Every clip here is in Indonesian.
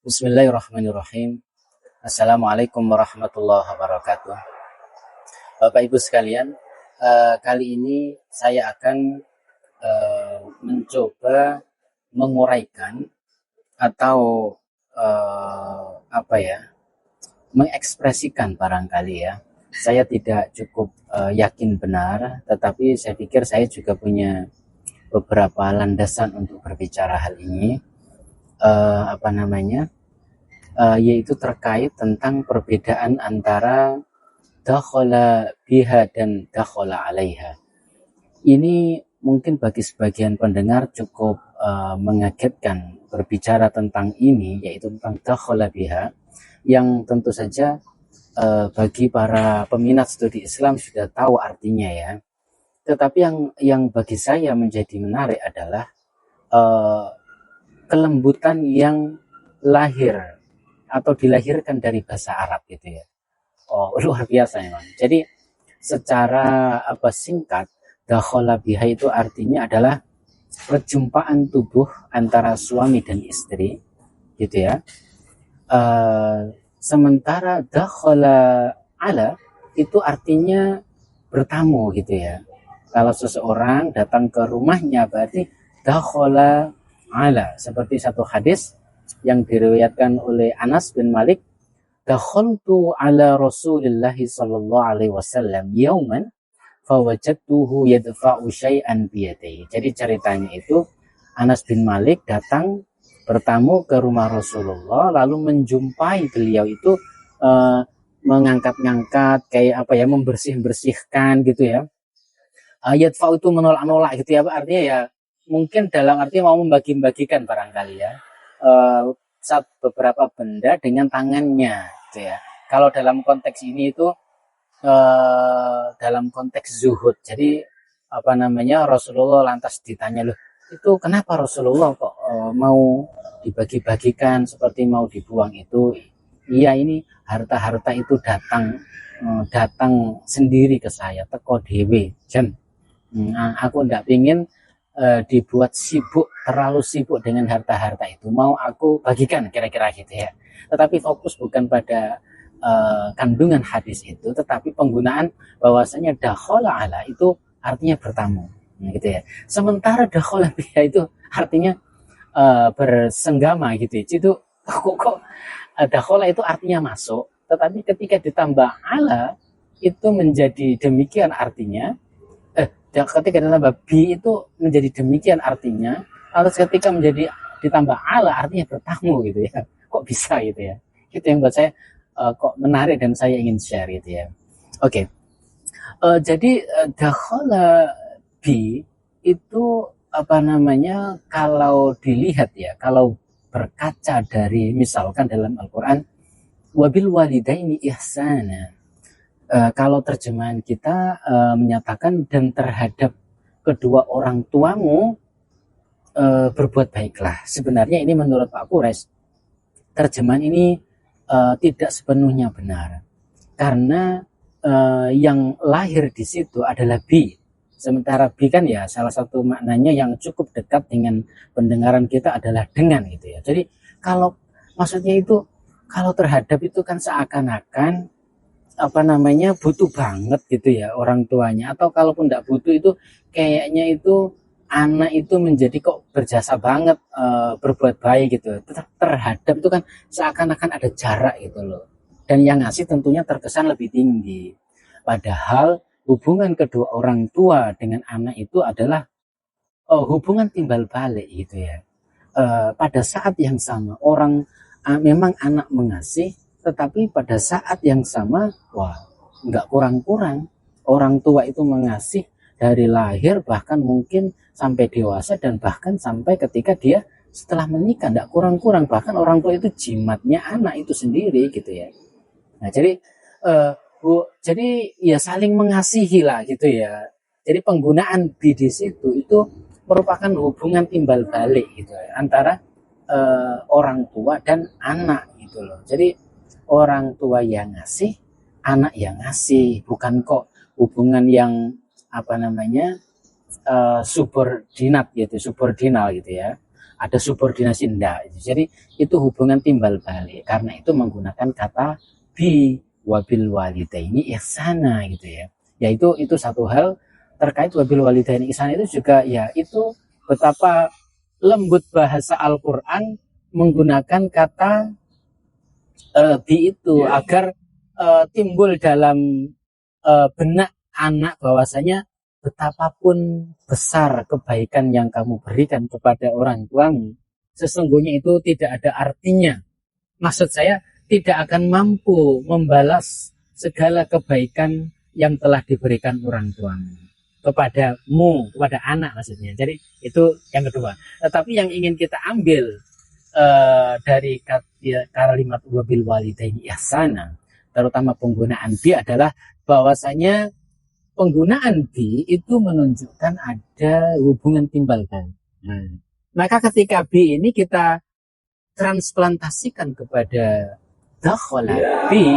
Bismillahirrahmanirrahim. Assalamualaikum warahmatullahi wabarakatuh. Bapak Ibu sekalian, kali ini saya akan mencoba menguraikan atau mengekspresikan barangkali ya. Saya tidak cukup yakin benar, tetapi saya pikir saya juga punya beberapa landasan untuk berbicara hal ini. Yaitu terkait tentang perbedaan antara dakhala biha dan dakhala alaiha. Ini mungkin bagi sebagian pendengar cukup mengagetkan berbicara tentang ini, yaitu tentang dakhala biha, yang tentu saja bagi para peminat studi Islam sudah tahu artinya ya. Tetapi yang bagi saya menjadi menarik adalah kelembutan yang lahir atau dilahirkan dari bahasa Arab gitu ya. Luar biasa memang. Jadi secara singkat, dakhala biha itu artinya adalah perjumpaan tubuh antara suami dan istri gitu ya. Sementara dakhala ala itu artinya bertamu gitu ya. Kalau seseorang datang ke rumahnya berarti dakhala ala, seperti satu hadis yang diriwayatkan oleh Anas bin Malik, dakhaltu ala Rasulillah sallallahu alaihi wasallam yauman fawajadtuhu yadfa'u syai'an biyadihi. Jadi ceritanya itu Anas bin Malik datang bertamu ke rumah Rasulullah, lalu menjumpai beliau itu mengangkat-ngangkat kayak membersihkan gitu ya. Yadfa'u itu menolak-nolak gitu ya, artinya ya mungkin dalam arti mau membagi-bagikan barangkali ya. Beberapa benda dengan tangannya gitu ya. Kalau dalam konteks ini itu dalam konteks zuhud. Jadi Rasulullah lantas ditanya, loh itu kenapa Rasulullah kok mau dibagi-bagikan seperti mau dibuang itu? Iya, ini harta-harta itu datang sendiri ke saya, teko dewe jen. Aku ndak pingin dibuat terlalu sibuk dengan harta-harta itu, mau aku bagikan, kira-kira gitu ya. Tetapi fokus bukan pada kandungan hadis itu, tetapi penggunaan bahwasanya dakhala ala itu artinya bertamu gitu ya. Sementara dakhala biha itu artinya bersenggama gitu ya. Itu kok dakhala itu artinya masuk, tetapi ketika ditambah ala itu menjadi demikian artinya. Ketika ditambah bi itu menjadi demikian artinya, atau ketika menjadi ditambah ala artinya bertamu gitu ya. Kok bisa gitu ya? Itu yang buat saya kok menarik dan saya ingin share gitu ya. Oke. Jadi dakhala bi itu kalau dilihat ya, kalau berkaca dari misalkan dalam Al-Qur'an wabil walidaini ihsana. Kalau terjemahan kita menyatakan dan terhadap kedua orang tuamu berbuat baiklah. Sebenarnya ini menurut Pak Kures, terjemahan ini tidak sepenuhnya benar, karena yang lahir di situ adalah bi. Sementara bi kan ya salah satu maknanya yang cukup dekat dengan pendengaran kita adalah dengan gitu ya. Jadi kalau maksudnya itu kalau terhadap itu kan seakan-akan butuh banget gitu ya orang tuanya, atau kalaupun tidak butuh itu kayaknya itu anak itu menjadi kok berjasa banget berbuat baik gitu. Terhadap itu kan seakan-akan ada jarak gitu loh, dan yang ngasih tentunya terkesan lebih tinggi, padahal hubungan kedua orang tua dengan anak itu adalah hubungan timbal balik gitu ya. Pada saat yang sama memang anak mengasih, tetapi pada saat yang sama, nggak kurang-kurang. Orang tua itu mengasih dari lahir, bahkan mungkin sampai dewasa, dan bahkan sampai ketika dia setelah menikah, nggak kurang-kurang. Bahkan orang tua itu jimatnya anak itu sendiri gitu ya. Nah, jadi ya saling mengasihi lah gitu ya. Jadi penggunaan bi di situ itu merupakan hubungan timbal balik gitu ya, antara orang tua dan anak gitu loh. Jadi orang tua yang ngasih, anak yang ngasih, bukan kok hubungan yang subordinat gitu, subordinal gitu ya. ada subordinasi enggak. Jadi itu hubungan timbal balik. Karena itu menggunakan kata bi wabil walidaini ihsana gitu ya. Ya itu satu hal terkait wabil walidaini ihsana itu juga ya itu betapa lembut bahasa Al-Qur'an menggunakan kata bi itu agar timbul dalam benak anak bahwasanya betapapun besar kebaikan yang kamu berikan kepada orang tuamu, sesungguhnya itu tidak ada artinya. Maksud saya, tidak akan mampu membalas segala kebaikan yang telah diberikan orang tuamu kepadamu, kepada anak maksudnya. Jadi itu yang kedua. Tetapi yang ingin kita ambil dari kalimat wabil walidaini ihsana, terutama penggunaan bi adalah bahwasanya penggunaan bi itu menunjukkan ada hubungan timbal balik. Maka ketika bi ini kita transplantasikan kepada dakhala bi,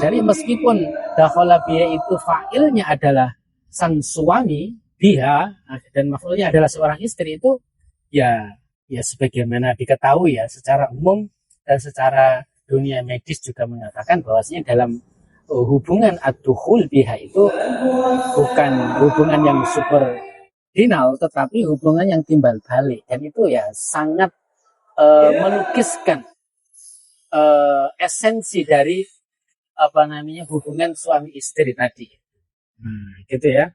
jadi meskipun dakhala bi itu fa'ilnya adalah sang suami biha dan maf'ulnya adalah seorang istri, itu ya sebagaimana diketahui ya secara umum dan secara dunia medis juga mengatakan bahwasanya dalam hubungan ad-dukhul biha itu bukan hubungan yang subordinal, tetapi hubungan yang timbal balik, dan itu ya sangat melukiskan esensi dari hubungan suami istri tadi. Gitu ya.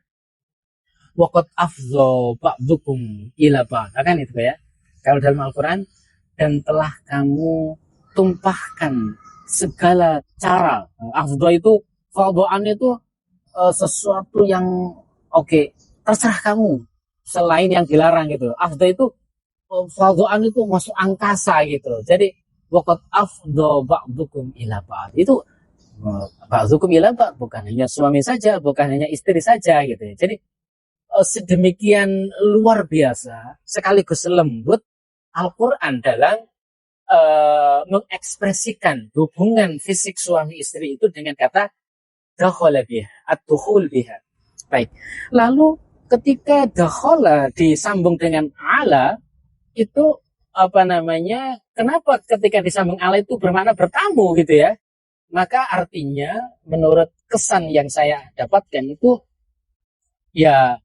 Waqad afdha ba'dukum ila ba'd, kan itu ya. Kalau dalam Al-Qur'an, dan telah kamu tumpahkan segala cara. Afdha itu fadhaan itu sesuatu yang terserah kamu selain yang dilarang gitu. Afdha itu fadhaan itu masuk angkasa gitu. Jadi waqad afdha ba'dukum ila ba'd. Itu ba'dukum ila ba'd bukan hanya suami saja, bukan hanya istri saja gitu ya. Jadi sedemikian luar biasa sekaligus lembut Al-Qur'an dalam mengekspresikan hubungan fisik suami istri itu dengan kata dakhala biha, ad-dukhul biha. Baik. Lalu ketika dakhala disambung dengan ala, itu kenapa ketika disambung ala itu bermakna bertamu gitu ya? Maka artinya menurut kesan yang saya dapatkan itu ya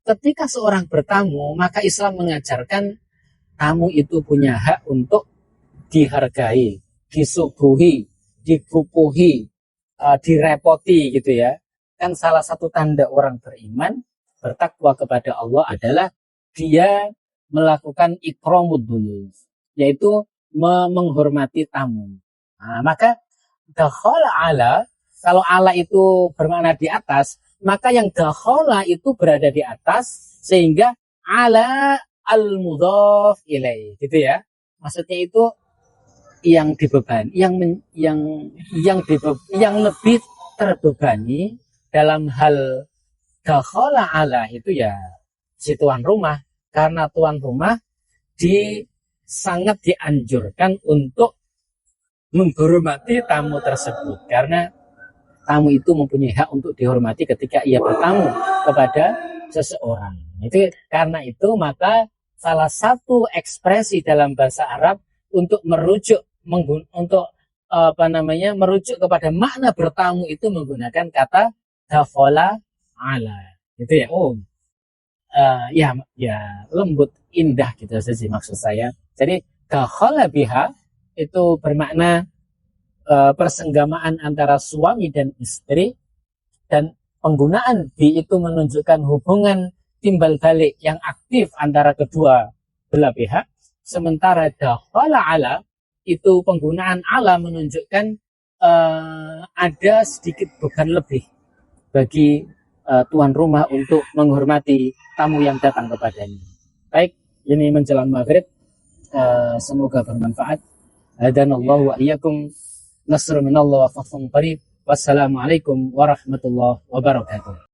ketika seorang bertamu, maka Islam mengajarkan tamu itu punya hak untuk dihargai, disuguhi, dipupuhi, direpoti gitu ya. Kan salah satu tanda orang beriman, bertakwa kepada Allah adalah dia melakukan ikramud duyuf, yaitu menghormati tamu. Maka dakhala ala, kalau ala itu bermakna di atas, maka yang dakhala itu berada di atas, sehingga ala al-mudhaf ilaih gitu ya. Maksudnya itu yang dibebani, yang lebih terbebani dalam hal dakhala ala itu ya si tuan rumah, karena tuan rumah sangat dianjurkan untuk menghormati tamu tersebut, karena tamu itu mempunyai hak untuk dihormati ketika ia bertamu kepada seseorang. Itu karena itu maka salah satu ekspresi dalam bahasa Arab untuk merujuk kepada makna bertamu itu menggunakan kata dakhala ala. Itu ya. Lembut, indah gitu saja maksud saya. Jadi dakhala biha itu bermakna persenggamaan antara suami dan istri, dan penggunaan bi itu menunjukkan hubungan timbal balik yang aktif antara kedua belah pihak. Sementara dakhala ala itu penggunaan ala menunjukkan ada sedikit beban lebih bagi tuan rumah untuk menghormati tamu yang datang kepadanya. Baik, ini menjelang maghrib, semoga bermanfaat. Hadanallahu wa iyyakum, nasrun minallah wa fathun qarib. Wassalamualaikum warahmatullahi wabarakatuh.